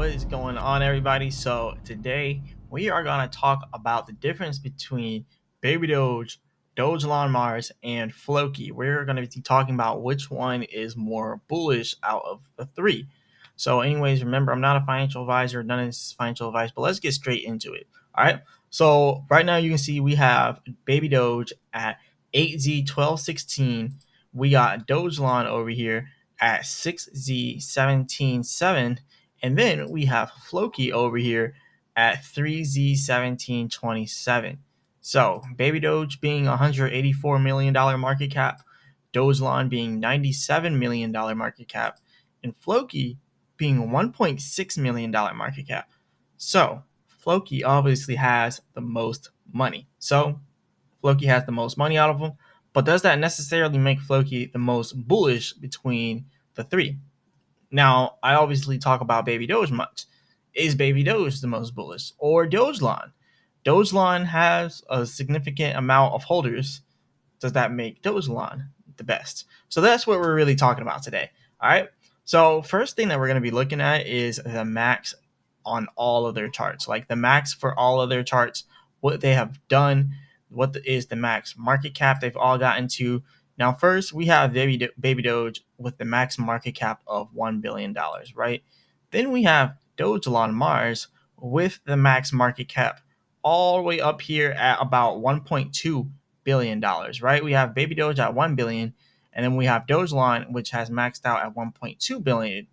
What is going on, everybody? So today we are going to talk about the difference between Baby Doge, DOGELON Mars, and FLOKI. We're going to be talking about which one is more bullish out of the three. So anyways, remember, I'm not a financial advisor, none of this is financial advice, but let's get straight into it. All right. So right now you can see we have Baby Doge at 8Z1216. We got DOGELON over here at 6Z177. And then we have FLOKI over here at 3Z1727. So Baby Doge being $184 million market cap, DOGELON being $97 million market cap, and FLOKI being $1.6 million market cap. So FLOKI obviously has the most money. So FLOKI has the most money out of them. But does that necessarily make FLOKI the most bullish between the three? Now, I obviously talk about Baby Doge much. Is Baby Doge the most bullish or DOGELON? DOGELON has a significant amount of holders. Does that make DOGELON the best? So that's what we're really talking about today. All right. So first thing that we're going to be looking at is the max on all of their charts, like the max for all of their charts, what they have done, what is the max market cap they've all gotten to. Now, first, we have Baby Doge with the max market cap of $1 billion, right? Then we have DOGELON Mars with the max market cap all the way up here at about $1.2 billion, right? We have Baby Doge at $1 billion, and then we have DOGELON, which has maxed out at $1.2 billion.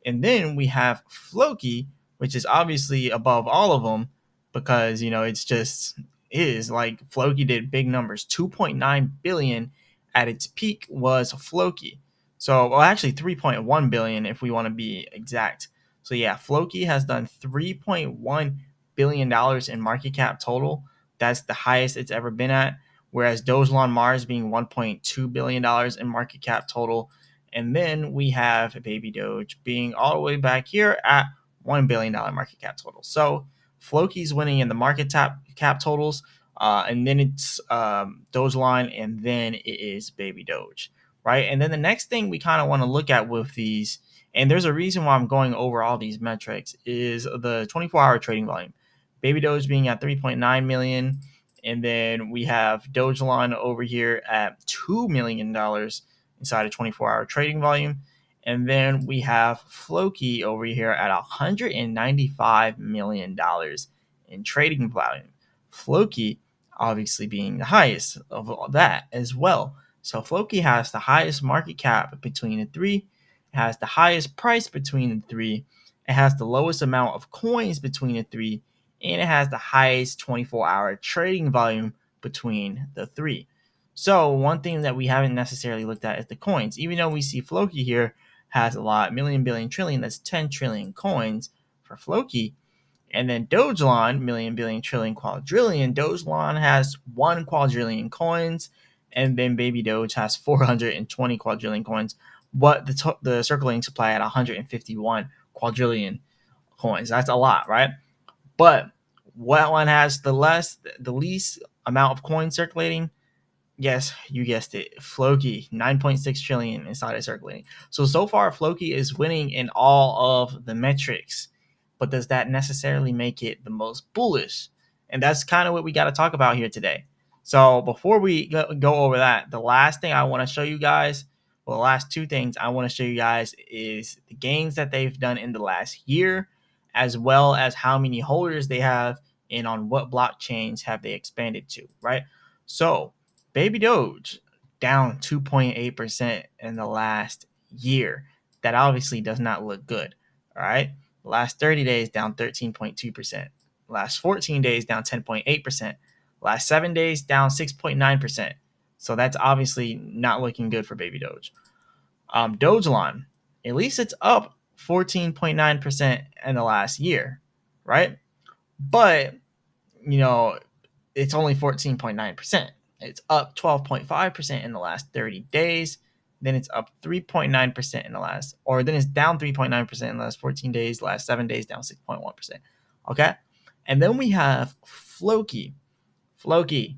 And then we have FLOKI, which is obviously above all of them because, it's just is like FLOKI did big numbers, 2.9 billion at its peak was FLOKI. So, well, actually 3.1 billion if we want to be exact. So yeah, FLOKI has done $3.1 billion in market cap total. That's the highest it's ever been at. Whereas DOGELON Mars being $1.2 billion in market cap total. And then we have Baby Doge being all the way back here at $1 billion market cap total. So FLOKI's winning in the market cap totals. And then it's DOGELON, and then it is Baby Doge, right? And then the next thing we kind of want to look at with these, and there's a reason why I'm going over all these metrics, is the 24-hour trading volume. Baby Doge being at 3.9 million, and then we have DOGELON over here at $2 million inside of 24-hour trading volume. And then we have FLOKI over here at $195 million in trading volume. FLOKI obviously being the highest of all that as well. So FLOKI has the highest market cap between the three. It has the highest price between the three. It has the lowest amount of coins between the three. And it has the highest 24-hour trading volume between the three. So one thing that we haven't necessarily looked at is the coins. Even though we see FLOKI here has a lot, million, billion, trillion, that's 10 trillion coins for FLOKI. And then DOGELON, million, billion, trillion, quadrillion. DOGELON has 1 quadrillion coins. And then Baby Doge has 420 quadrillion coins. But the circulating supply at 151 quadrillion coins. That's a lot, right? But what one has the least amount of coins circulating? Yes, you guessed it. FLOKI, 9.6 trillion inside of circulating. So far, FLOKI is winning in all of the metrics. But does that necessarily make it the most bullish? And that's kind of what we got to talk about here today. So before we go over that, the last thing I want to show you guys, well, the last two things I want to show you guys is the gains that they've done in the last year, as well as how many holders they have and on what blockchains have they expanded to, right? So Baby Doge down 2.8% in the last year. That obviously does not look good, all right? Last 30 days down 13.2%. Last 14 days down 10.8%. Last 7 days down 6.9%. So that's obviously not looking good for Baby Doge. DOGELON, at least it's up 14.9% in the last year, right? But, it's only 14.9%. It's up 12.5% in the last 30 days. Then it's up 3.9% in the last, or then it's down 3.9% in the last 14 days. Last 7 days down 6.1%. Okay. And then we have FLOKI. FLOKI,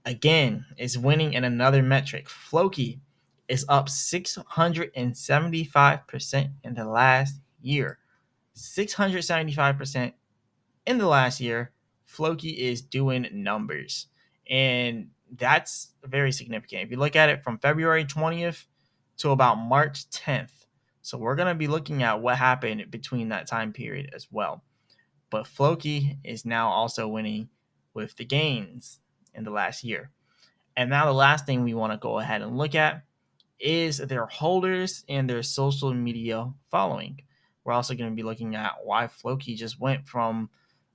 again, is winning in another metric. FLOKI is up 675% in the last year. 675% in the last year. FLOKI is doing numbers. And that's very significant. If you look at it from February 20th to about March 10th. So we're going to be looking at what happened between that time period as well. But FLOKI is now also winning with the gains in the last year. And now the last thing we want to go ahead and look at is their holders and their social media following. We're also going to be looking at why FLOKI just went from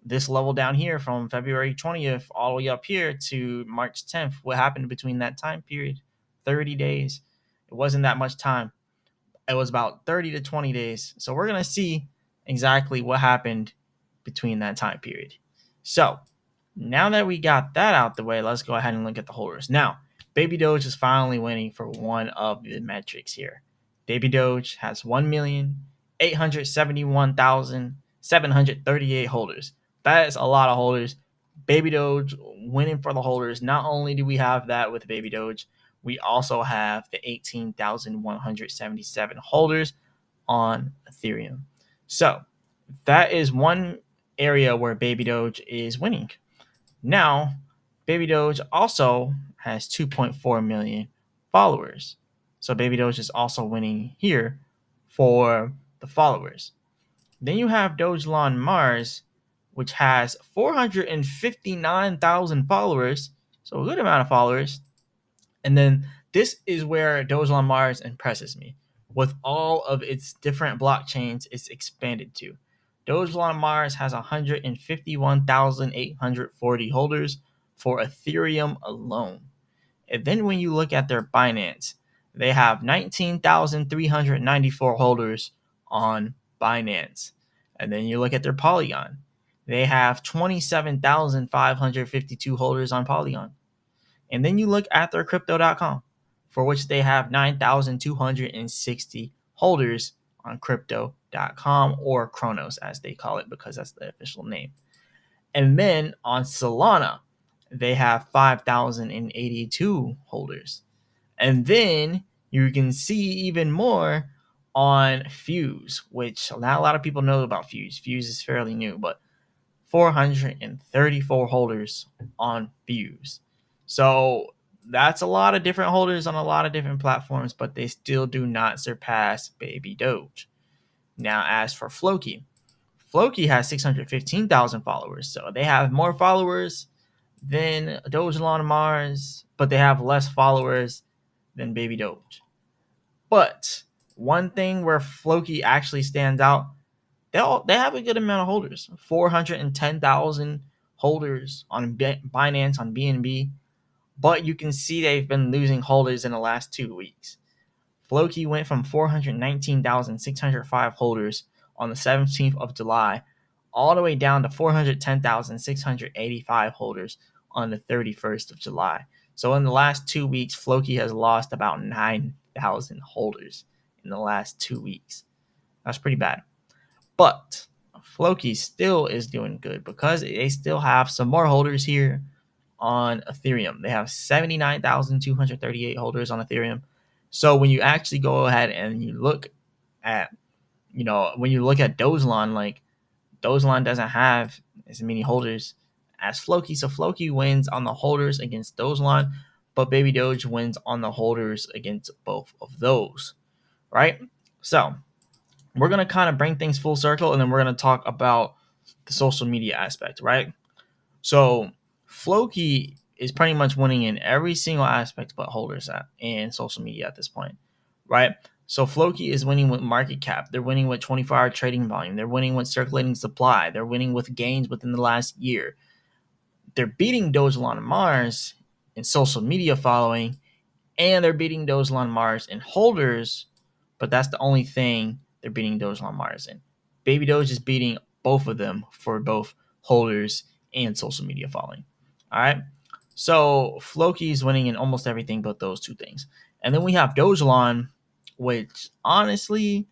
this level down here from February 20th all the way up here to March 10th. What happened between that time period? 30 days. It wasn't that much time. It was about 30 to 20 days. So we're going to see exactly what happened between that time period. So now that we got that out the way, let's go ahead and look at the holders. Now, Baby Doge is finally winning for one of the metrics here. Baby Doge has 1,871,738 holders. That is a lot of holders. Baby Doge winning for the holders. Not only do we have that with Baby Doge, we also have the 18,177 holders on Ethereum. So that is one area where Baby Doge is winning. Now, Baby Doge also has 2.4 million followers. So Baby Doge is also winning here for the followers. Then you have DOGELON Mars, which has 459,000 followers. So a good amount of followers. And then this is where DOGELON Mars impresses me. With all of its different blockchains it's expanded to. DOGELON Mars has 151,840 holders for Ethereum alone. And then when you look at their Binance, they have 19,394 holders on Binance. And then you look at their Polygon, they have 27,552 holders on Polygon. And then you look at their Crypto.com, for which they have 9,260 holders on Crypto.com, or Chronos as they call it because that's the official name. And then on Solana, they have 5,082 holders. And then you can see even more on Fuse, which not a lot of people know about Fuse. Fuse is fairly new, but 434 holders on Fuse. So that's a lot of different holders on a lot of different platforms, but they still do not surpass Baby Doge. Now, as for FLOKI, FLOKI has 615,000 followers. So they have more followers than DOGELON Mars, but they have less followers than Baby Doge. But one thing where FLOKI actually stands out, they have a good amount of holders. 410,000 holders on Binance, on BNB. But you can see they've been losing holders in the last 2 weeks. FLOKI went from 419,605 holders on the 17th of July all the way down to 410,685 holders on the 31st of July. So in the last 2 weeks, FLOKI has lost about 9,000 holders in the last 2 weeks. That's pretty bad. But FLOKI still is doing good because they still have some more holders here on Ethereum. They have 79,238 holders on Ethereum. So when you actually go ahead and you look at, when you look at DOGELON, like DOGELON doesn't have as many holders as FLOKI. So FLOKI wins on the holders against DOGELON, but Baby Doge wins on the holders against both of those, right? So we're going to kind of bring things full circle, and then we're going to talk about the social media aspect, right? So FLOKI is pretty much winning in every single aspect but holders and social media at this point, right? So FLOKI is winning with market cap. They're winning with 24-hour trading volume. They're winning with circulating supply. They're winning with gains within the last year. They're beating DOGELON Mars in social media following, and they're beating DOGELON Mars in holders, but that's the only thing they're beating DOGELON Mars in. Baby Doge is beating both of them for both holders and social media following. All right. So FLOKI is winning in almost everything but those two things. And then we have DOGELON, which honestly,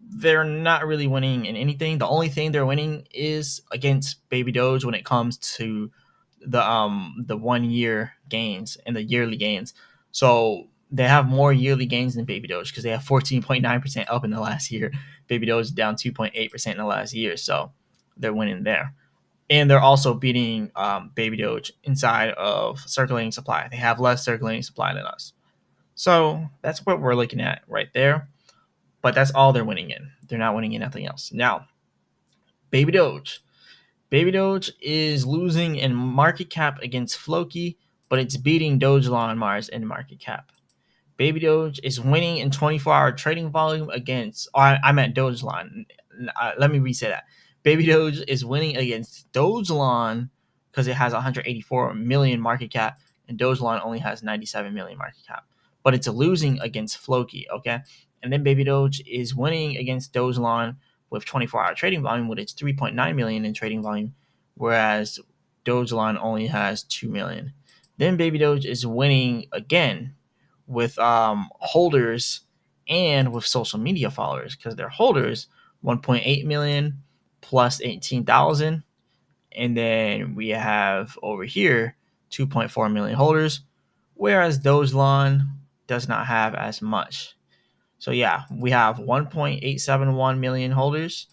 they're not really winning in anything. The only thing they're winning is against Baby Doge when it comes to the 1 year gains and the yearly gains. So they have more yearly gains than Baby Doge because they have 14.9% up in the last year. Baby Doge is down 2.8% in the last year, so they're winning there. And they're also beating Baby Doge inside of circulating supply. They have less circulating supply than us. So that's what we're looking at right there. But that's all they're winning in. They're not winning in nothing else. Now, Baby Doge. Baby Doge is losing in market cap against FLOKI, but it's beating DOGELON Mars in market cap. Baby Doge is winning in 24-hour trading volume against. Oh, I meant DOGELON. Let me reset that. Baby Doge is winning against DOGELON because it has 184 million market cap, and DOGELON only has 97 million market cap. But it's losing against FLOKI, okay? And then Baby Doge is winning against DOGELON with 24-hour trading volume, with its 3.9 million in trading volume, whereas DOGELON only has 2 million. Then Baby Doge is winning again with holders and with social media followers, because their holders 1.8 million plus 18,000, and then we have over here 2.4 million holders, whereas DOGELON does not have as much. So yeah, we have 1.871 million holders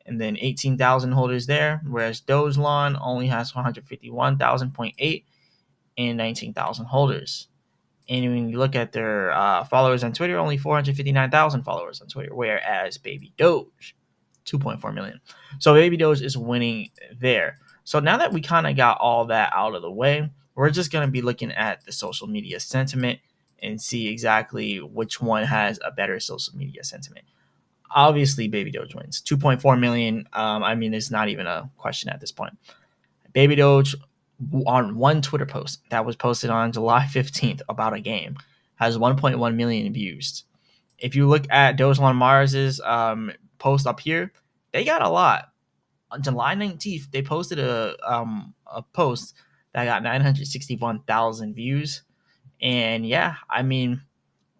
and then 18,000 holders there, whereas DOGELON only has 151,000.8 and 19,000 holders. And when you look at their followers on Twitter, only 459,000 followers on Twitter, whereas Baby Doge, 2.4 million. So Baby Doge is winning there. So now that we kind of got all that out of the way, we're just going to be looking at the social media sentiment and see exactly which one has a better social media sentiment. Obviously, Baby Doge wins. 2.4 million. I mean, it's not even a question at this point. Baby Doge, on one Twitter post that was posted on July 15th about a game, has 1.1 million views. If you look at DOGELON Mars's post up here, they got a lot. On July 19th, they posted a post that got 961,000 views. And yeah, I mean,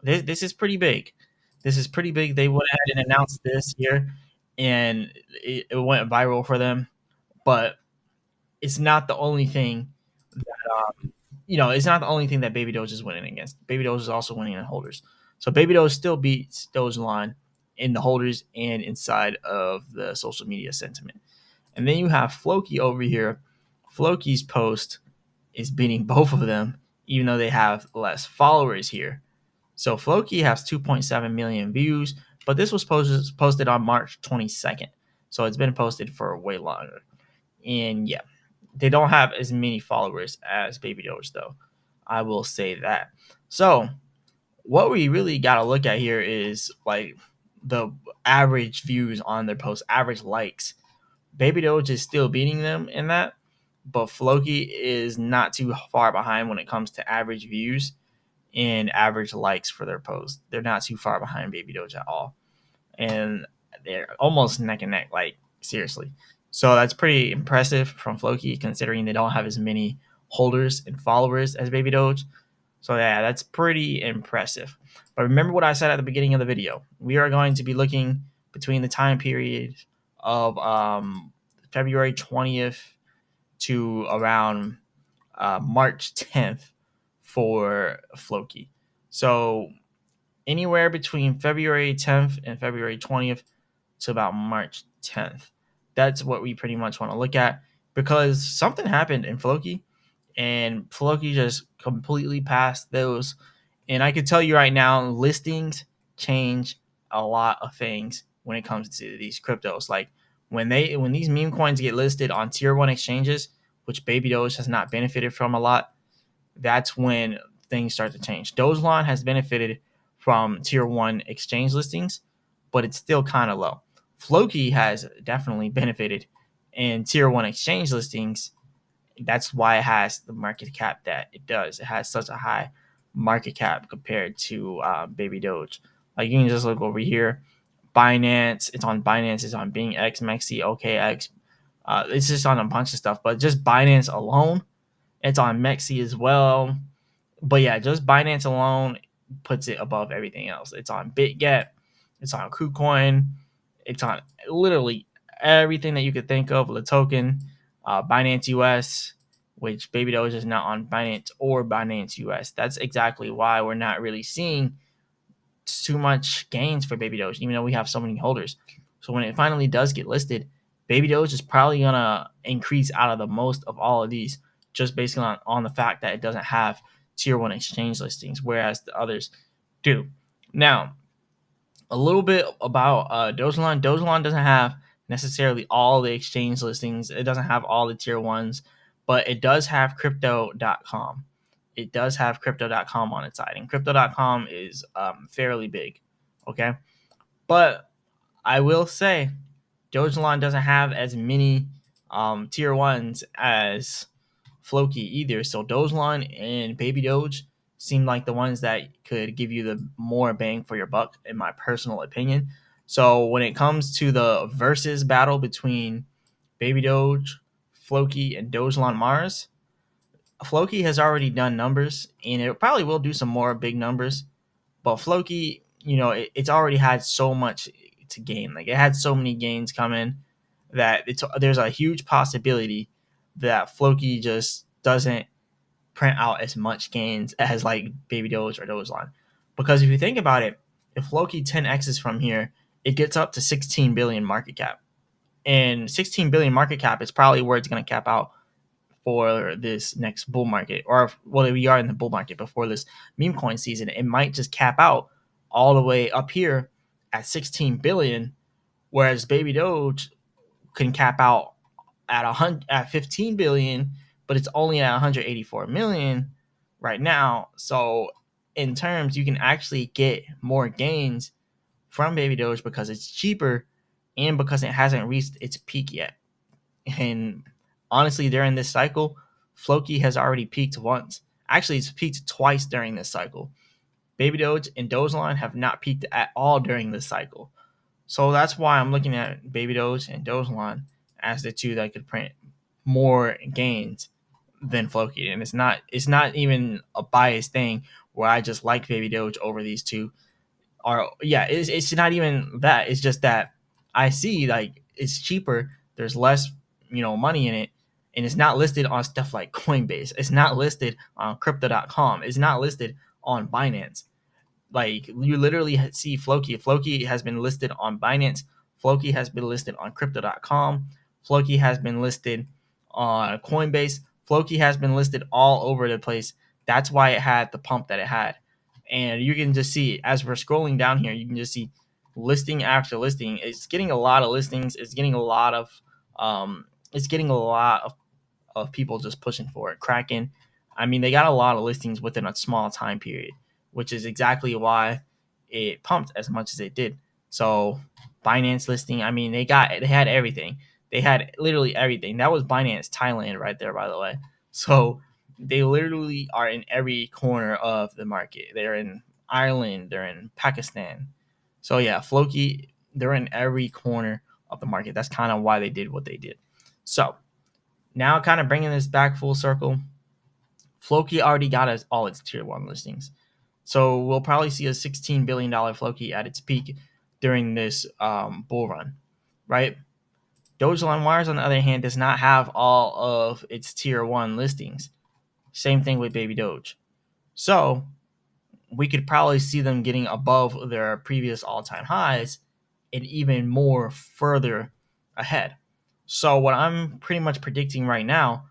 this is pretty big. This is pretty big. They went ahead and announced this here, and it went viral for them. But it's not the only thing that it's not the only thing that Baby Doge is winning against. Baby Doge is also winning in holders. So Baby Doge still beats DOGELON in the holders and inside of the social media sentiment. And then you have FLOKI over here. FLOKI's post is beating both of them, even though they have less followers here. So FLOKI has 2.7 million views, but this was posted on March 22nd. So it's been posted for way longer. And yeah, they don't have as many followers as Baby Doge, though. I will say that. So what we really got to look at here is like the average views on their posts, average likes. Baby Doge is still beating them in that, but FLOKI is not too far behind when it comes to average views and average likes for their posts. They're not too far behind Baby Doge at all. And they're almost neck and neck, like seriously. So that's pretty impressive from FLOKI, considering they don't have as many holders and followers as Baby Doge. So yeah, that's pretty impressive. But remember what I said at the beginning of the video. We are going to be looking between the time period of February 20th to around March 10th for FLOKI. So anywhere between February 10th and February 20th to about March 10th. That's what we pretty much want to look at, because something happened in FLOKI and FLOKI just completely passed those. And I can tell you right now, listings change a lot of things when it comes to these cryptos. Like when these meme coins get listed on tier 1 exchanges, which Baby Doge has not benefited from a lot, that's when things start to change. DOGELON has benefited from tier 1 exchange listings, but it's still kind of low. FLOKI has definitely benefited in tier 1 exchange listings. That's why it has the market cap that it does. It has such a high market cap compared to Baby Doge. Like you can just look over here. Binance, it's on Binance, it's on BingX, Mexi, OKX. It's just on a bunch of stuff, but just Binance alone, it's on Mexi as well. But yeah, just Binance alone puts it above everything else. It's on BitGet, it's on KuCoin, it's on literally everything that you could think of with a token. Binance US, which Baby Doge is not on Binance or Binance US. That's exactly why we're not really seeing too much gains for Baby Doge, even though we have so many holders. So when it finally does get listed, Baby Doge is probably gonna increase out of the most of all of these, just based on the fact that it doesn't have tier one exchange listings, whereas the others do. Now, a little bit about Dogelon. Dogelon doesn't have necessarily all the exchange listings. It doesn't have all the tier ones, but it does have crypto.com. It does have crypto.com on its side, and crypto.com is fairly big. Okay. But I will say Dogelon doesn't have as many tier ones as FLOKI either. So Dogelon and Baby Doge seem like the ones that could give you the more bang for your buck, in my personal opinion. So when it comes to the versus battle between Baby Doge, FLOKI, and Dogelon Mars, FLOKI has already done numbers, and it probably will do some more big numbers. But FLOKI, it's already had so much to gain. Like, it had so many gains come in that there's a huge possibility that FLOKI just doesn't print out as much gains as like Baby Doge or Dogelon. Because if you think about it, if FLOKI 10x's from here, it gets up to 16 billion market cap. And 16 billion market cap is probably where it's going to cap out for this next bull market, or well, we are in the bull market before this meme coin season. It might just cap out all the way up here at 16 billion, whereas Baby Doge can cap out at 15 billion, but it's only at 184 million right now. So in terms, you can actually get more gains from Baby Doge because it's cheaper and because it hasn't reached its peak yet. And honestly, during this cycle, FLOKI has already peaked once. Actually, it's peaked twice during this cycle. Baby Doge and Dogelon have not peaked at all during this cycle. So that's why I'm looking at Baby Doge and Dogelon as the two that could print more gains than FLOKI. And it's not even a biased thing where I just like Baby Doge over these two. Or yeah, it's not even that. It's just that I see like it's cheaper. There's less money in it, and it's not listed on stuff like Coinbase. It's not listed on crypto.com. It's not listed on Binance. Like, you literally see FLOKI. FLOKI has been listed on Binance. FLOKI has been listed on crypto.com. FLOKI has been listed on Coinbase. FLOKI has been listed all over the place. That's why it had the pump that it had. And you can just see, as we're scrolling down here, you can just see listing after listing. It's getting a lot of listings. It's getting a lot of people just pushing for it. Kraken, I mean, they got a lot of listings within a small time period, which is exactly why it pumped as much as it did. So Binance listing, I mean, they had everything. They had literally everything. That was Binance Thailand right there, by the way. So they literally are in every corner of the market. They're in Ireland. They're in Pakistan. So yeah, FLOKI, they're in every corner of the market. That's kind of why they did what they did. So now, kind of bringing this back full circle, FLOKI already got us all its tier one listings. So we'll probably see a $16 billion FLOKI at its peak during this bull run, right? Dogelon Mars, on the other hand, does not have all of its tier one listings. Same thing with Baby Doge. So we could probably see them getting above their previous all-time highs and even more further ahead. So what I'm pretty much predicting right now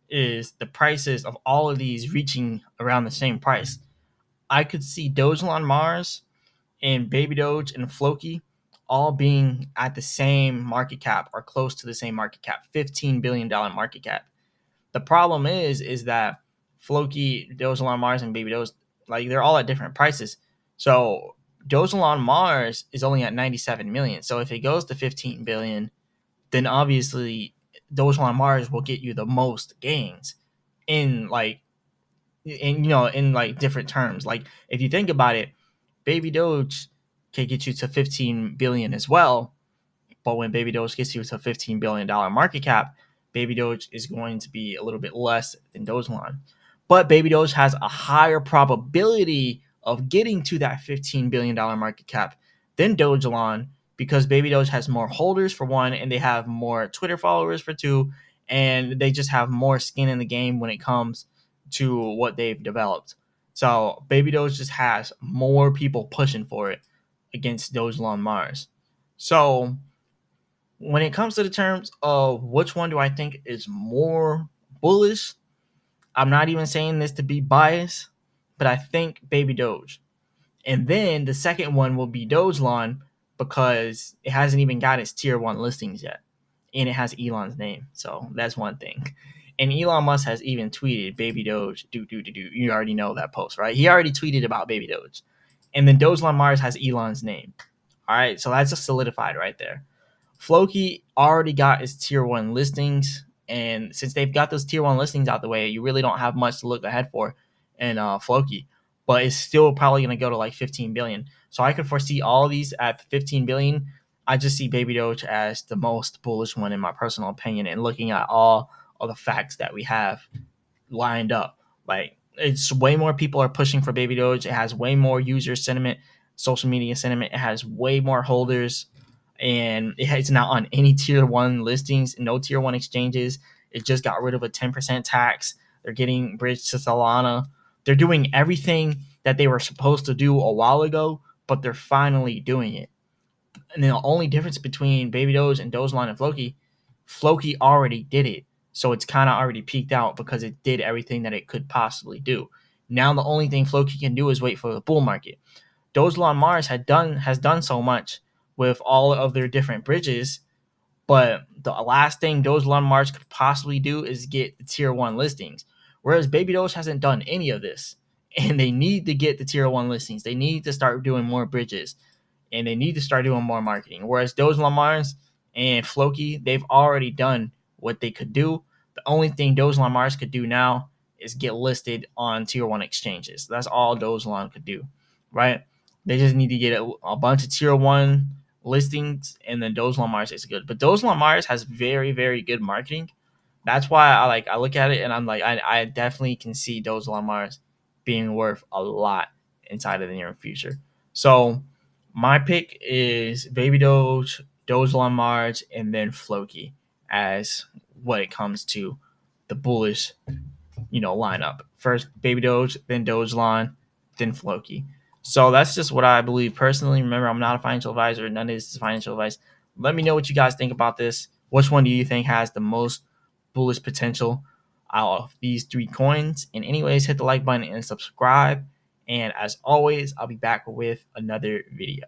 is the prices of all of these reaching around the same price. I could see Dogelon Mars and Baby Doge and FLOKI all being at the same market cap or close to the same market cap, $15 billion market cap. The problem is that FLOKI, Dogelon Mars, and Baby Doge, like, they're all at different prices. So Dogelon Mars is only at 97 million. So if it goes to 15 billion, then obviously Dogelon Mars will get you the most gains in different terms. Like, if you think about it, Baby Doge can get you to 15 billion as well. But when Baby Doge gets you to $15 billion market cap, Baby Doge is going to be a little bit less than Dogelon. But Baby Doge has a higher probability of getting to that $15 billion market cap than Dogelon, because Baby Doge has more holders for one, and they have more Twitter followers for two, and they just have more skin in the game when it comes to what they've developed. So Baby Doge just has more people pushing for it against DOGELON Mars. So when it comes to the terms of which one do I think is more bullish, I'm not even saying this to be biased, but I think Baby Doge. And then the second one will be DOGELON because it hasn't even got its tier 1 listings yet. And it has Elon's name. So that's one thing. And Elon Musk has even tweeted Baby Doge, do. You already know that post, right? He already tweeted about Baby Doge. And then DOGELON Mars has Elon's name. All right, so that's just solidified right there. FLOKI already got its tier 1 listings. And since they've got those tier 1 listings out the way, you really don't have much to look ahead for in FLOKI. But it's still probably going to go to like 15 billion. So I could foresee all these at 15 billion. I just see Baby Doge as the most bullish one in my personal opinion, and looking at all of the facts that we have lined up. Like, it's way more people are pushing for Baby Doge. It has way more user sentiment, social media sentiment. It has way more holders, and it's not on any tier 1 listings, no tier 1 exchanges. It just got rid of a 10% tax. They're getting bridged to Solana. They're doing everything that they were supposed to do a while ago, but they're finally doing it. And the only difference between Baby Doge and DOGELON and FLOKI already did it. So it's kind of already peaked out because it did everything that it could possibly do. Now the only thing FLOKI can do is wait for the bull market. DOGELON Mars has done so much with all of their different bridges, but the last thing DOGELON Mars could possibly do is get the tier 1 listings. Whereas Baby Doge hasn't done any of this. And they need to get the tier 1 listings. They need to start doing more bridges. And they need to start doing more marketing. Whereas DOGELON Mars and FLOKI, they've already done what they could do. The only thing DOGELON Mars could do now is get listed on tier 1 exchanges. That's all DOGELON could do, right? They just need to get a bunch of tier 1 listings, and then DOGELON Mars is good. But DOGELON Mars has very, very good marketing. That's why I look at it and I'm like, I definitely can see DOGELON Mars being worth a lot inside of the near future. So my pick is Baby Doge, DOGELON Mars, and then FLOKI as what it comes to the bullish, lineup. First Baby Doge, then DOGELON, then FLOKI. So that's just what I believe personally. Remember, I'm not a financial advisor. None of this is financial advice. Let me know what you guys think about this. Which one do you think has the most bullish potential out of these 3 coins? And anyways, hit the like button and subscribe. And as always, I'll be back with another video.